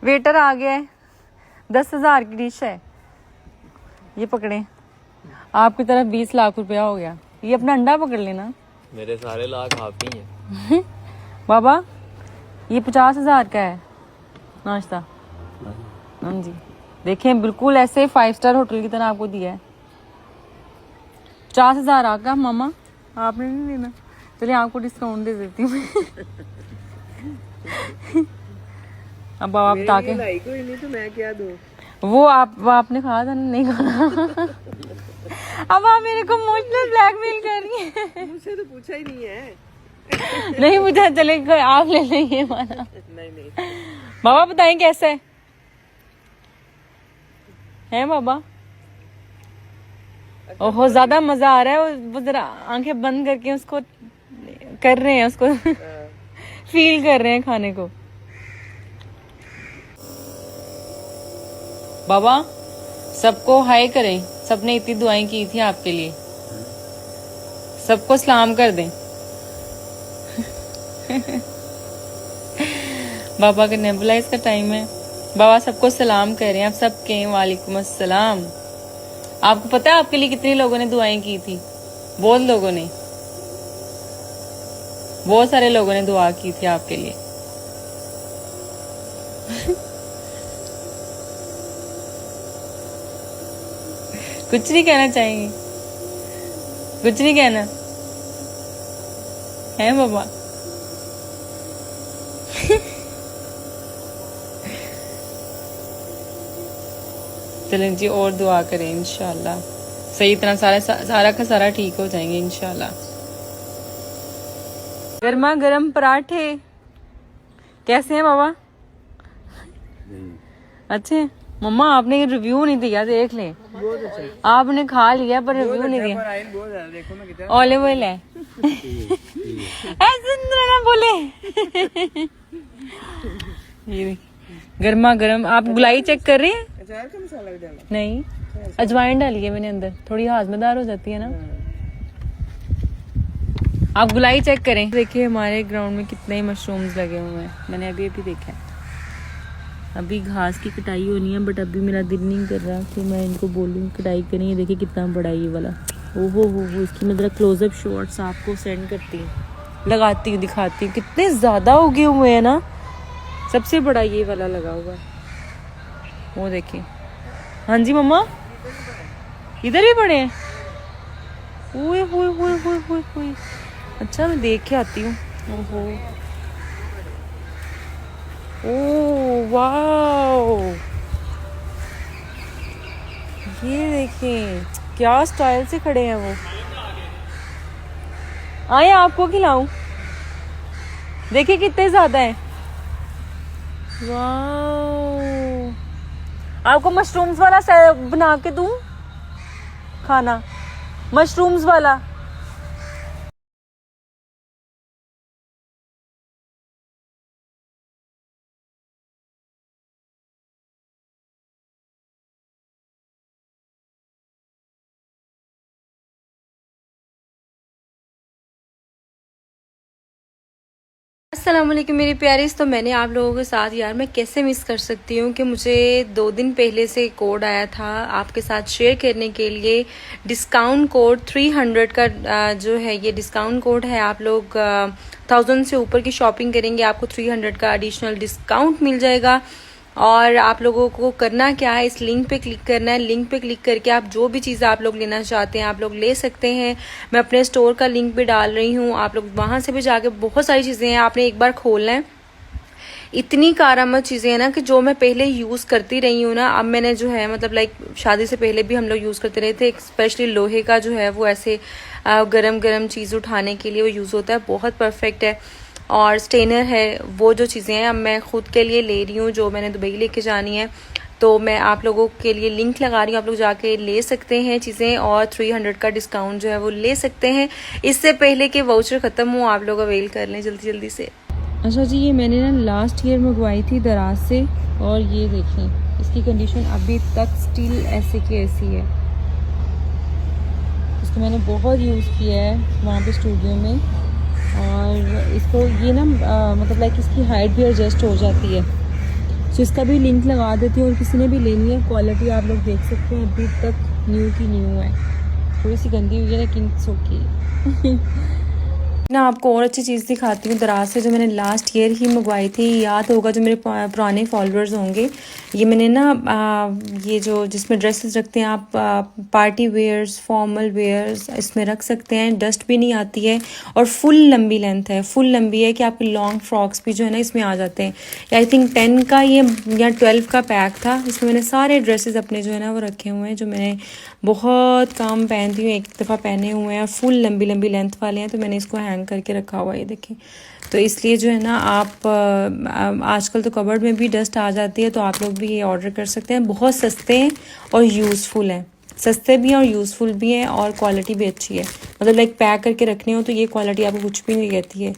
Waiter आ गया है, 10,000 की डिश है। ये पकड़े, आपकी तरफ 20 लाख रुपया हो गया। ये अपना अंडा पकड़ लेना। मेरे सारे लाख आप ही हैं। बाबा ये 50,000 का है नाश्ता। हाँ जी, देखें बिल्कुल ऐसे 5 स्टार होटल की तरह आपको दिया है। 50,000 आका मामा, आपने नहीं लेना। चलिए आपको डिस्काउंट दे देती हूँ। अब बाबा बता के कोई नहीं तो मैं क्या दूं? वो आपने कहा था नहीं खाना। अब आप मेरे को इमोशनल ब्लैकमेल कर रही हैं। मुझसे तो पूछा ही नहीं है। नहीं मुझे चले आप ले लेंगे माना। नहीं बाबा बताएं कैसा है बाबा? ओहो ज्यादा मजा आ रहा है। वो जरा आंखें बंद करके उसको कर रहे हैं, उसको फील कर रहे हैं खाने को। बाबा सबको हाय करें, सबने इतनी दुआएं की थी आपके लिए, सबको सलाम कर दें। बाबा का नेबुलाइज का टाइम है। बाबा सबको सलाम करें, आप सब कहें वालेकुम अस्सलाम। आपको पता है आपके लिए कितने लोगों ने दुआएं की थी? बहुत लोगों ने, बहुत सारे लोगों ने दुआ की थी आपके लिए। कुछ नहीं कहना चाहेंगे? कुछ नहीं कहना है बाबा? चलें जी और दुआ करें, इंशाल्लाह सही तरह सारा का सारा ठीक हो जाएंगे इंशाल्लाह। गर्मा गर्म पराठे कैसे हैं बाबा? अच्छे हैं। मम्मा आपने ये रिव्यू नहीं दिया, देख लें। आपने खा लिया पर रिव्यू नहीं दिया। ऑलिव ऑयल है। ऐसे ना बोले। ये गर्मा गर्म। आप गुलाई चेक कर रही हैं? अचार का मसाला भी डाला? नहीं, अजवाइन डाली है मैंने अंदर, थोड़ी हाजमेदार हो जाती है ना। आप गुलाई चेक करें। देखिए हमारे ग्राउंड में कितने मशरूम्स लगे हुए हैं, मैंने अभी देखा है। अभी घास की कटाई होनी है बट अभी मेरा दिल नहीं कर रहा कि मैं इनको बोलूँ कटाई करें। ये देखिए कितना बड़ा ये वाला। ओहो हो, इसकी मैं जरा क्लोजअप शॉट्स आपको सेंड करती हूँ, लगाती हूँ, दिखाती हूँ। कितने ज़्यादा उगे हुए हैं ना। सबसे बड़ा ये वाला लगा हुआ है, वो देखिए। हाँ जी मम्मा, इधर भी बड़े हैं। ओए होए होए होए होए होए। अच्छा मैं देख के आती हूँ। ओहो, ओह वाओ, ये देखें क्या स्टाइल से खड़े हैं वो। आए आपको खिलाऊं? देखिए कितने ज्यादा हैं। वाओ, आपको मशरूम्स वाला बना के दूं खाना? मशरूम्स वाला। अस्सलाम वालेकुम मेरी प्यारीज। तो मैंने आप लोगों के साथ यार मैं कैसे मिस कर सकती हूँ कि मुझे 2 दिन पहले से कोड आया था आपके साथ शेयर करने के लिए। डिस्काउंट कोड 300 का जो है ये डिस्काउंट कोड है। आप लोग 1000 से ऊपर की शॉपिंग करेंगे आपको 300 का एडिशनल डिस्काउंट मिल जाएगा। और आप लोगों को करना क्या है, इस लिंक पे क्लिक करना है। लिंक पे क्लिक करके आप जो भी चीज़ आप लोग लेना चाहते हैं आप लोग ले सकते हैं। मैं अपने स्टोर का लिंक भी डाल रही हूँ, आप लोग वहाँ से भी जाके बहुत सारी चीज़ें हैं, आपने एक बार खोलना है। इतनी कारामद चीज़ें हैं ना कि जो मैं पहले यूज़ करती रही हूँ ना, अब मैंने जो है मतलब लाइक शादी से पहले भी हम लोग यूज़ करते रहे थे। स्पेशली लोहे का जो है वो ऐसे गरम गरम चीज़ उठाने के लिए वो यूज़ होता है, बहुत परफेक्ट है। और स्टेनर है, वो जो चीज़ें हैं अब मैं खुद के लिए ले रही हूँ जो मैंने दुबई लेके जानी है। तो मैं आप लोगों के लिए लिंक लगा रही हूँ, आप लोग जाके ले सकते हैं चीज़ें और 300 का डिस्काउंट जो है वो ले सकते हैं। इससे पहले कि वाउचर ख़त्म हो आप लोग अवेल कर लें जल्दी जल्दी से। अच्छा जी, ये मैंने ना लास्ट ईयर मंगवाई थी दराज से और ये देखें इसकी कंडीशन अभी तक स्टिल ऐसे की ऐसी है। इसको मैंने बहुत यूज़ किया है वहाँ पे स्टूडियो में। और इसको ये ना मतलब लाइक इसकी हाइट भी एडजस्ट हो जाती है। सो इसका भी लिंक लगा देती हूँ और किसी ने भी लेनी है, क्वालिटी आप लोग देख सकते हैं अभी तक न्यू की न्यू है, थोड़ी सी गंदी हुई है लेकिन सोकी ना। आपको और अच्छी चीज़ दिखाती हूँ दराज से, जो मैंने लास्ट ईयर ही मंगवाई थी। याद होगा जो मेरे पुराने फॉलोअर्स होंगे, ये मैंने ना ये जो जिसमें ड्रेसेस रखते हैं आप, पार्टी वेयर्स, फॉर्मल वेयर्स इसमें रख सकते हैं, डस्ट भी नहीं आती है और फुल लंबी लेंथ है, फुल लंबी है कि आपके लॉन्ग फ्रॉक्स भी जो है ना इसमें आ जाते हैं। आई थिंक 10 का ये या 12 का पैक था, इसमें मैंने सारे ड्रेसेस अपने जो है ना वो रखे हुए हैं, जो मैंने बहुत कम पहनती हूँ, एक दफ़ा पहने हुए हैं, फुल लंबी लंबी लेंथ वाले हैं, तो मैंने इसको हैंग करके रखा हुआ है, ये देखें। तो इसलिए जो है ना आप आजकल तो कबर्ड में भी डस्ट आ जाती है, तो आप लोग भी ये ऑर्डर कर सकते हैं। बहुत सस्ते हैं और यूज़फुल हैं, सस्ते भी हैं और यूज़फुल भी हैं और क्वालिटी भी अच्छी है। मतलब लाइक पैक करके रखने हो तो ये क्वालिटी आपको कुछ भी नहीं कहती है।